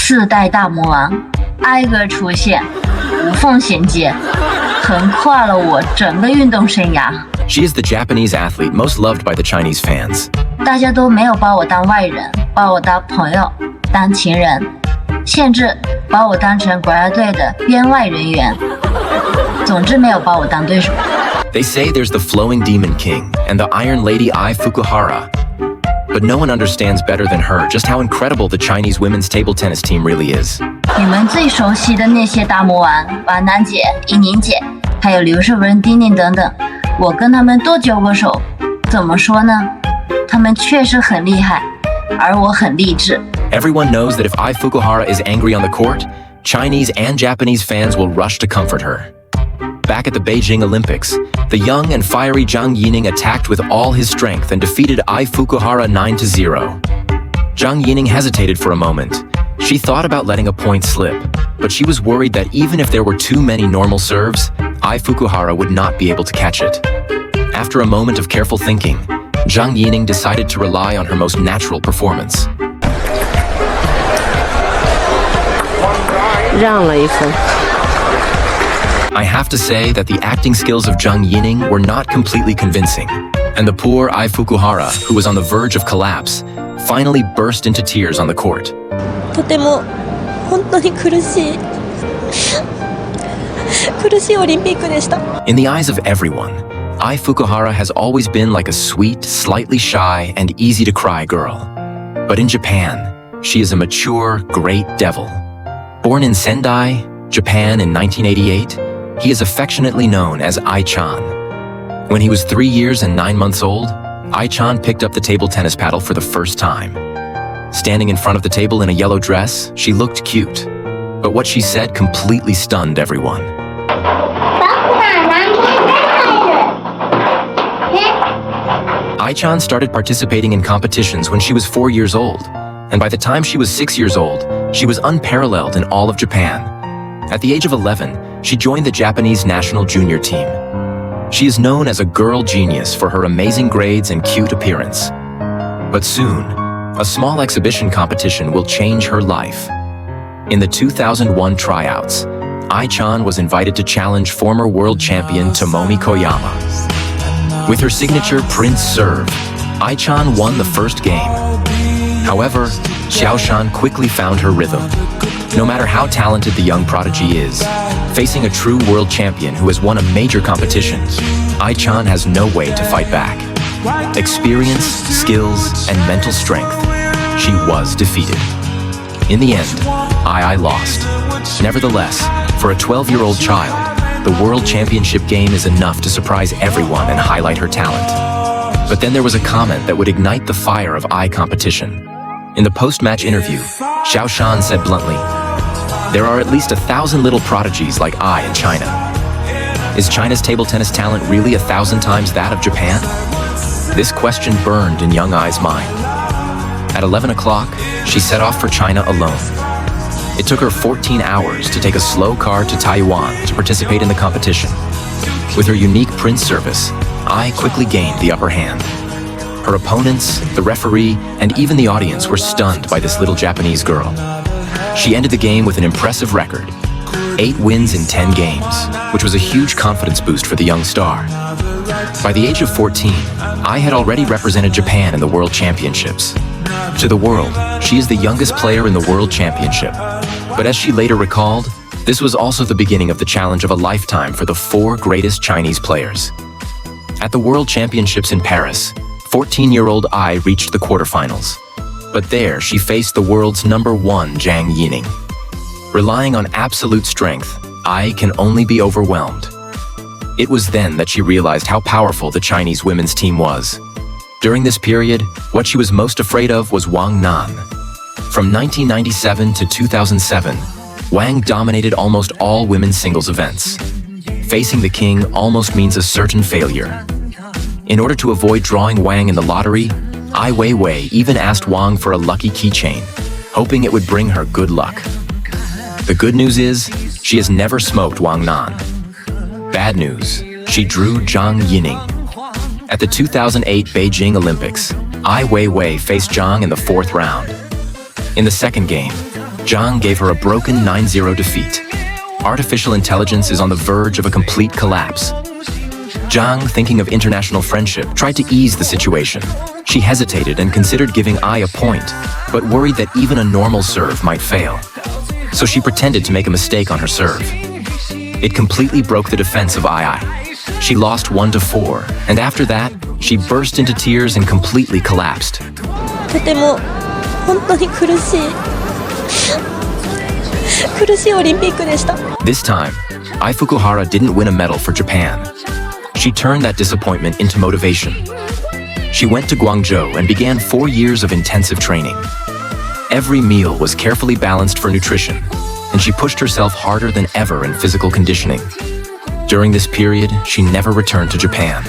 4代大魔王挨个出现，无缝衔接，横跨了我整个运动生涯。She is the Japanese athlete most loved by the Chinese fans. 大家都没有把我当外人，把我当朋友，当情人，甚至把我当成国家队的编外人员。总之没有把我当对手。They say there's the flowing demon king and the iron lady Ai Fukuhara. But no one understands better than her just how incredible the Chinese women's table tennis team really is. 你们最熟悉的那些大魔王，板南姐、伊宁姐，还有刘诗雯、丁宁等等，我跟他们都交过手。怎么说呢？他们确实很厉害，而我很励志。Everyone knows that if Ai Fukuhara is angry on the court, Chinese and Japanese fans will rush to comfort her. Back at the Beijing Olympics, the young and fiery Zhang Yining attacked with all his strength and defeated Ai Fukuhara 9-0. Zhang Yining hesitated for a moment. She thought about letting a point slip, but she was worried that even if there were too many normal serves, Ai Fukuhara would not be able to catch it. After a moment of careful thinking, Zhang Yining decided to rely on her most natural performance. 让了一分。 I have to say that the acting skills of Zhang Yining were not completely convincing, and the poor Ai Fukuhara, who was on the verge of collapse, finally burst into tears on the court. とても本当に苦しいオリンピックでした。 In the eyes of everyone, Ai Fukuhara has always been like a sweet, slightly shy, and easy-to-cry girl. But in Japan, she is a mature, great devil. Born in Sendai, Japan in 1988, he is affectionately known as Ai-chan. When he was 3 years and 9 months old, Ai-chan picked up the table tennis paddle for the first time. Standing in front of the table in a yellow dress, she looked cute. But what she said completely stunned everyone. Ai-chan started participating in competitions when she was 4 years old, and by the time she was 6 years old, she was unparalleled in all of Japan. At the age of 11, she joined the Japanese national junior team. She is known as a girl genius for her amazing grades and cute appearance. But soon, a small exhibition competition will change her life. In the 2001 tryouts, Ai-chan was invited to challenge former world champion Tomomi Koyama. With her signature Prince serve, Ai-chan won the first game. However, Xiaoshan quickly found her rhythm. No matter how talented the young prodigy is, facing a true world champion who has won a major competition, Ai-chan has no way to fight back. Experience, skills, and mental strength, she was defeated. In the end, Ai lost. Nevertheless, for a 12-year-old child, the World Championship game is enough to surprise everyone and highlight her talent. But then there was a comment that would ignite the fire of Ai competition. In the post-match interview, Xiaoshan said bluntly, "There are at least 1,000 little prodigies like Ai in China. Is China's table tennis talent really 1,000 times that of Japan?" This question burned in young Ai's mind. At 11 o'clock, she set off for China alone. It took her 14 hours to take a slow car to Taiwan to participate in the competition. With her unique Prince service, Ai quickly gained the upper hand. Her opponents, the referee, and even the audience were stunned by this little Japanese girl. She ended the game with an impressive record, 8 wins in 10 games, which was a huge confidence boost for the young star. By the age of 14, Ai had already represented Japan in the World Championships. To the world, she is the youngest player in the World Championship. But as she later recalled, this was also the beginning of the challenge of a lifetime for the 4 greatest Chinese players. At the World Championships in Paris, 14-year-old Ai reached the quarterfinals. But there, she faced the world's #1 Zhang Yining. Relying on absolute strength, Ai can only be overwhelmed. It was then that she realized how powerful the Chinese women's team was. During this period, what she was most afraid of was Wang Nan. From 1997 to 2007, Wang dominated almost all women's singles events. Facing the king almost means a certain failure. In order to avoid drawing Wang in the lottery, Ai Weiwei even asked Wang for a lucky keychain, hoping it would bring her good luck. The good news is, she has never smoked Wang Nan. Bad news, she drew Zhang Yining. At the 2008 Beijing Olympics, Ai Weiwei faced Zhang in the 4th round. In the second game, Zhang gave her a broken 9-0 defeat. Artificial intelligence is on the verge of a complete collapse. Zhang, thinking of international friendship, tried to ease the situation. She hesitated and considered giving Ai a point, but worried that even a normal serve might fail. So she pretended to make a mistake on her serve. It completely broke the defense of Ai. She lost 1-4, and after that, she burst into tears and completely collapsed. とても本当に苦しいオリンピックでした。 This time, Ai Fukuhara didn't win a medal for Japan. She turned that disappointment into motivation. She went to Guangzhou and began 4 years of intensive training. Every meal was carefully balanced for nutrition, and she pushed herself harder than ever in physical conditioning. During this period, she never returned to Japan.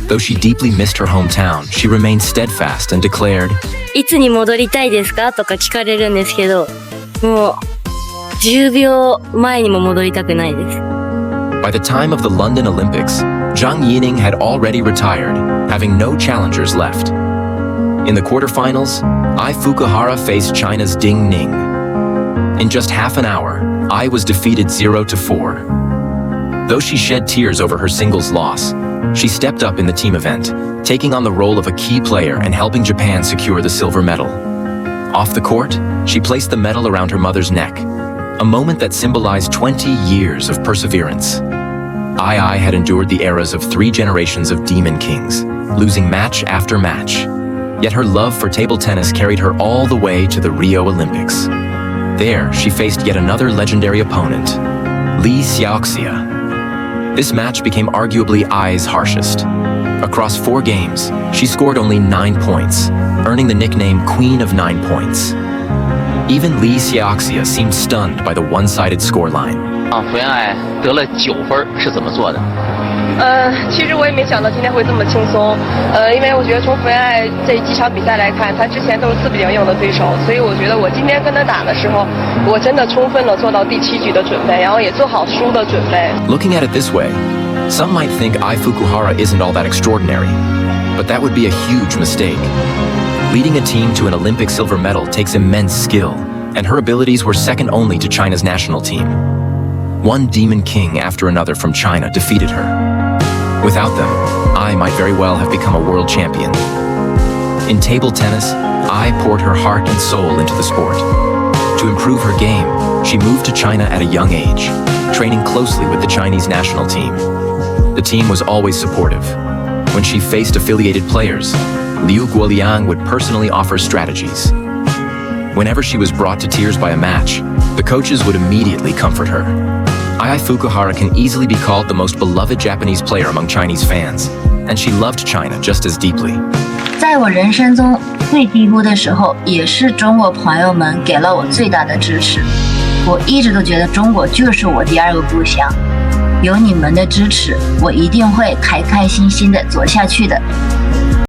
Though she deeply missed her hometown, she remained steadfast and declared, いつに戻りたいですかとか聞かれるんですけど、もう10秒前にも戻りたくないです。 By the time of the London Olympics, Zhang Yining had already retired, having no challengers left. In the quarterfinals, Ai Fukuhara faced China's Ding Ning. In just half an hour, Ai was defeated 0-4. Though she shed tears over her singles loss, she stepped up in the team event, taking on the role of a key player and helping Japan secure the silver medal. Off the court, she placed the medal around her mother's neck, a moment that symbolized 20 years of perseverance. Ai had endured the eras of 3 generations of Demon Kings, losing match after match. Yet her love for table tennis carried her all the way to the Rio Olympics. There, she faced yet another legendary opponent, Li Xiaoxia. This match became arguably Ai's harshest. Across 4 games, she scored only 9 points, earning the nickname Queen of 9 Points. Even Li Xiaoxia seemed stunned by the one-sided scoreline. 福原爱得了9分，是怎么做的？其实我也没想到今天会这么轻松，因为我觉得从福原爱这几场比赛来看，她之前都是4比0赢的对手，所以我觉得我今天跟她打的时候，我真的充分的做到第7局的准备，然后也做好输的准备。 Looking at it this way, some might think Ai Fukuhara isn't all that extraordinary, but that would be a huge mistake. Leading a team to an Olympic silver medal takes immense skill, and her abilities were second only to China's national team. One Demon King after another from China defeated her. Without them, Ai might very well have become a world champion. In table tennis, Ai poured her heart and soul into the sport. To improve her game, she moved to China at a young age, training closely with the Chinese national team. The team was always supportive. When she faced affiliated players, Liu Guoliang would personally offer strategies. Whenever she was brought to tears by a match, the coaches would immediately comfort her. Ai Fukuhara can easily be called the most beloved Japanese player among Chinese fans, and she loved China just as deeply. 在我人生中最低谷的时候，也是中国朋友们给了我最大的支持。我一直都觉得中国就是我第2个故乡。有你们的支持，我一定会开开心心的走下去的。